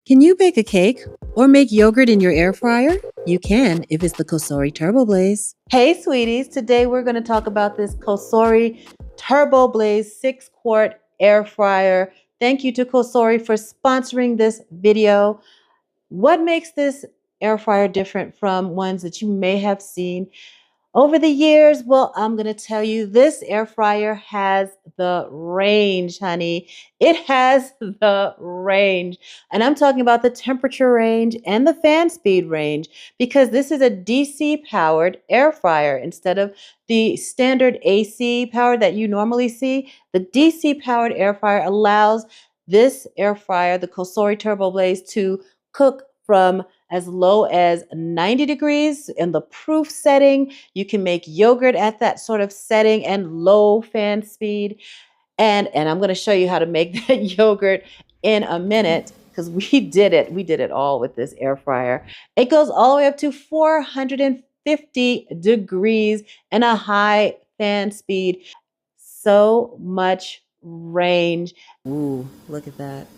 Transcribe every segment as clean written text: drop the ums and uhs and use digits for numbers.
Can you bake a cake or make yogurt in your air fryer? You can if it's the COSORI TurboBlaze. Hey sweeties, today we're going to talk about this COSORI TurboBlaze 6-quart air fryer. Thank you to COSORI for sponsoring this video. What makes this air fryer different from ones that you may have seen over the years? Well, I'm going to tell you, this air fryer has the range, honey. It has the range. And I'm talking about the temperature range and the fan speed range, because this is a DC powered air fryer instead of the standard AC power that you normally see. The DC powered air fryer allows this air fryer, the COSORI TurboBlaze, to cook from as low as 90 degrees in the proof setting. You can make yogurt at that sort of setting and low fan speed. And I'm going to show you how to make that yogurt in a minute, because we did it. We did it all with this air fryer. It goes all the way up to 450 degrees and a high fan speed. So much range. Ooh, look at that.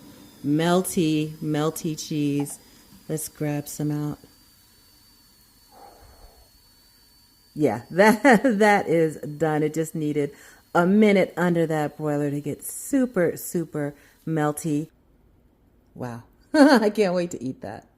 Melty, melty cheese. Let's grab some out. Yeah, that is done. It just needed a minute under that broiler to get super, super melty. Wow. I can't wait to eat that.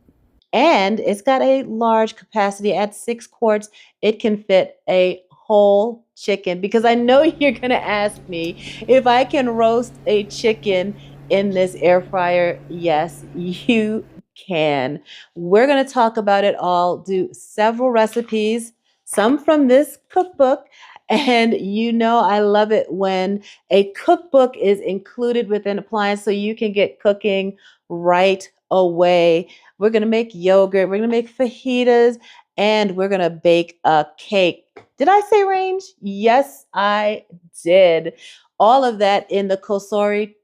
And it's got a large capacity. At 6 quarts, it can fit a whole chicken, because I know you're going to ask me if I can roast a chicken in this air fryer. Yes, you can. We're going to talk about it all, do several recipes, some from this cookbook. And you know, I love it when a cookbook is included with an appliance so you can get cooking right away. We're going to make yogurt, we're going to make fajitas, and we're going to bake a cake. Did I say range? Yes, I did. All of that in the COSORI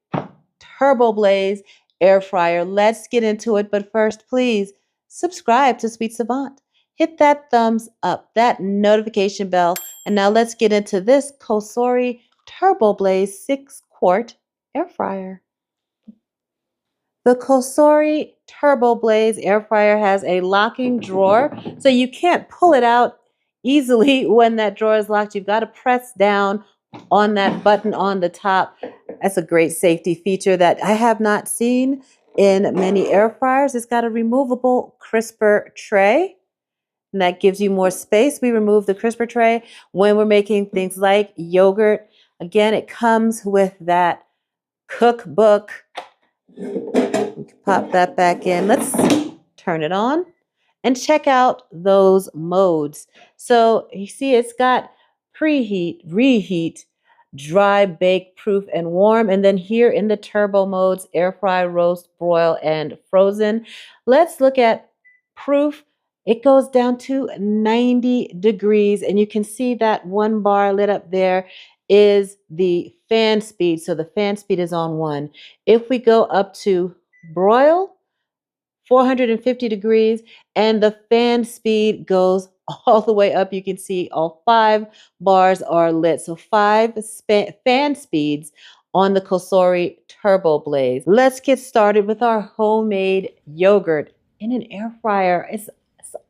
TurboBlaze air fryer. Let's get into it. But first, please subscribe to Sweet Savant. Hit that thumbs up, that notification bell. And now let's get into this COSORI TurboBlaze 6-quart air fryer. The COSORI TurboBlaze air fryer has a locking drawer, so you can't pull it out easily when that drawer is locked. You've got to press down on that button on the top. That's a great safety feature that I have not seen in many air fryers. It's got a removable crisper tray, and that gives you more space. We remove the crisper tray when we're making things like yogurt. Again, it comes with that cookbook. Pop that back in. Let's turn it on and check out those modes. So you see it's got preheat, reheat, dry, bake, proof, and warm. And then here in the turbo modes, air fry, roast, broil, and frozen. Let's look at proof. It goes down to 90 degrees, and you can see that one bar lit up there is the fan speed. So the fan speed is on 1. If we go up to broil, 450 degrees, and the fan speed goes all the way up. You can see all 5 bars are lit. So 5 fan speeds on the COSORI TurboBlaze. Let's get started with our homemade yogurt in an air fryer. It's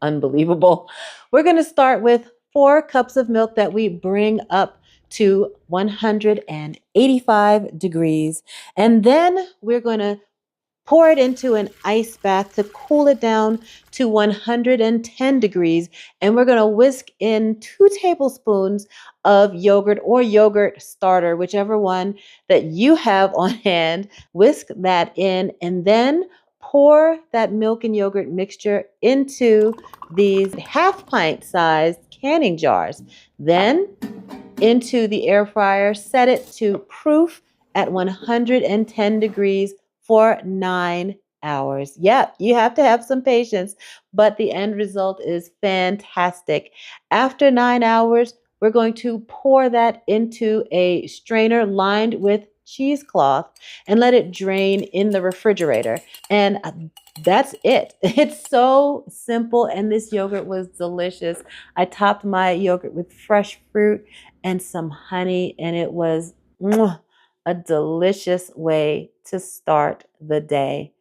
unbelievable. We're going to start with 4 cups of milk that we bring up to 185 degrees. And then we're going to pour it into an ice bath to cool it down to 110 degrees. And we're going to whisk in 2 tablespoons of yogurt or yogurt starter, whichever one that you have on hand. Whisk that in, and then pour that milk and yogurt mixture into these half-pint sized canning jars. Then into the air fryer, set it to proof at 110 degrees for 9 hours. Yep, you have to have some patience, but the end result is fantastic. After 9 hours, we're going to pour that into a strainer lined with cheesecloth and let it drain in the refrigerator. And that's it. It's so simple, and this yogurt was delicious. I topped my yogurt with fresh fruit and some honey, and it was a delicious way to start the day.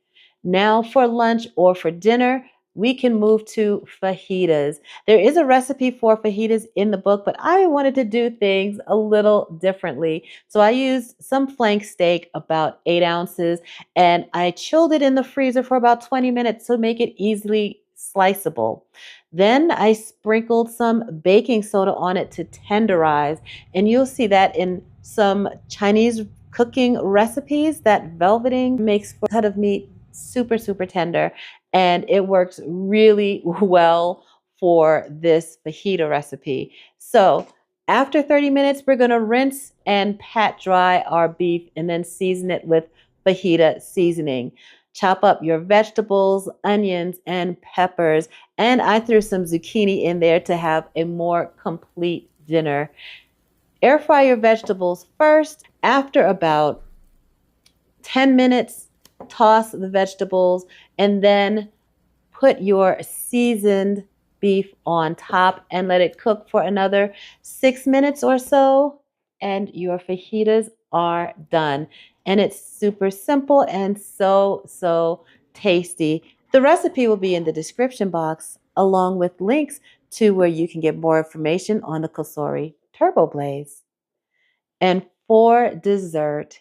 Now for lunch or for dinner, we can move to fajitas. There is a recipe for fajitas in the book, but I wanted to do things a little differently. So I used some flank steak, about 8 ounces, and I chilled it in the freezer for about 20 minutes to make it easily sliceable. Then I sprinkled some baking soda on it to tenderize, and you'll see that in some Chinese cooking recipes that velveting makes for a cut of meat super, super tender, and it works really well for this fajita recipe. So after 30 minutes, we're going to rinse and pat dry our beef and then season it with fajita seasoning. Chop up your vegetables, onions, and peppers. And I threw some zucchini in there to have a more complete dinner. Air fry your vegetables first. After about 10 minutes, toss the vegetables and then put your seasoned beef on top and let it cook for another 6 minutes or so, and your fajitas are done. And it's super simple and so tasty. The recipe will be in the description box, along with links to where you can get more information on the COSORI TurboBlaze. And for dessert,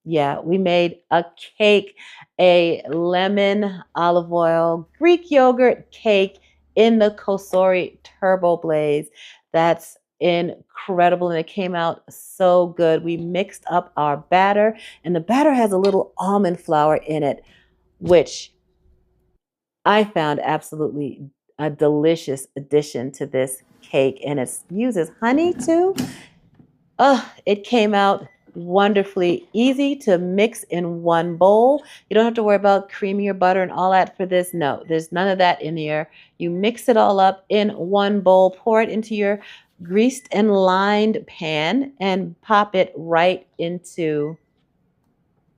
yeah, we made a cake, a lemon olive oil Greek yogurt cake in the COSORI TurboBlaze. That's incredible, and it came out so good. We mixed up our batter, and the batter has a little almond flour in it, which I found absolutely a delicious addition to this cake, and it uses honey too. It came out wonderfully easy to mix in one bowl. You don't have to worry about creaming your butter and all that for this. No, there's none of that in here. You mix it all up in one bowl, pour it into your greased and lined pan, and pop it right into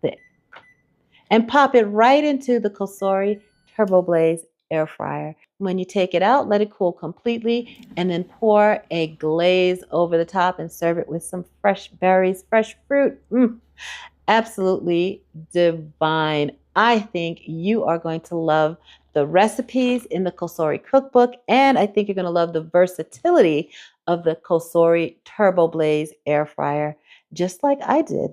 the COSORI TurboBlaze Air Fryer. When you take it out, let it cool completely, and then pour a glaze over the top and serve it with some fresh berries, fresh fruit. Absolutely divine. I think you are going to love the recipes in the COSORI cookbook, and I think you're going to love the versatility of the COSORI TurboBlaze Air Fryer, just like I did.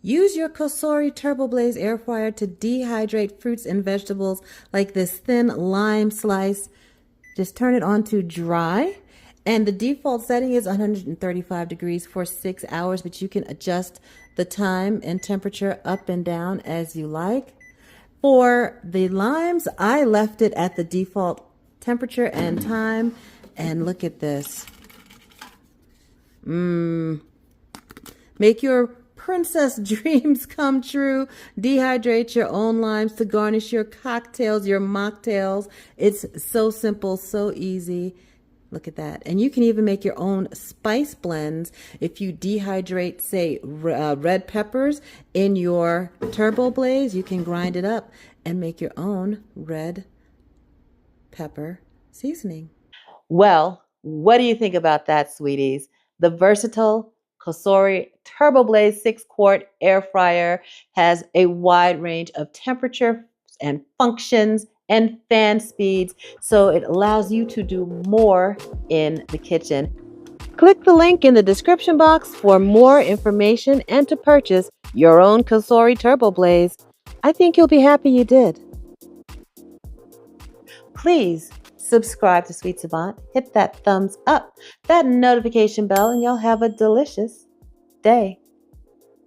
Use your COSORI TurboBlaze Air Fryer to dehydrate fruits and vegetables like this thin lime slice. Just turn it on to dry. And the default setting is 135 degrees for 6 hours, but you can adjust the time and temperature up and down as you like. For the limes, I left it at the default temperature and time. And look at this. Make your princess dreams come true. Dehydrate your own limes to garnish your cocktails, your mocktails. It's so simple, so easy. Look at that. And you can even make your own spice blends. If you dehydrate, say, red peppers in your TurboBlaze, you can grind it up and make your own red pepper seasoning. Well, what do you think about that, sweeties? The versatile COSORI TurboBlaze 6-quart air fryer has a wide range of temperature and functions and fan speeds, so it allows you to do more in the kitchen. Click the link in the description box for more information and to purchase your own COSORI TurboBlaze. I think you'll be happy you did. Please subscribe to Sweet Savant, hit that thumbs up, that notification bell, and you'll have a delicious day.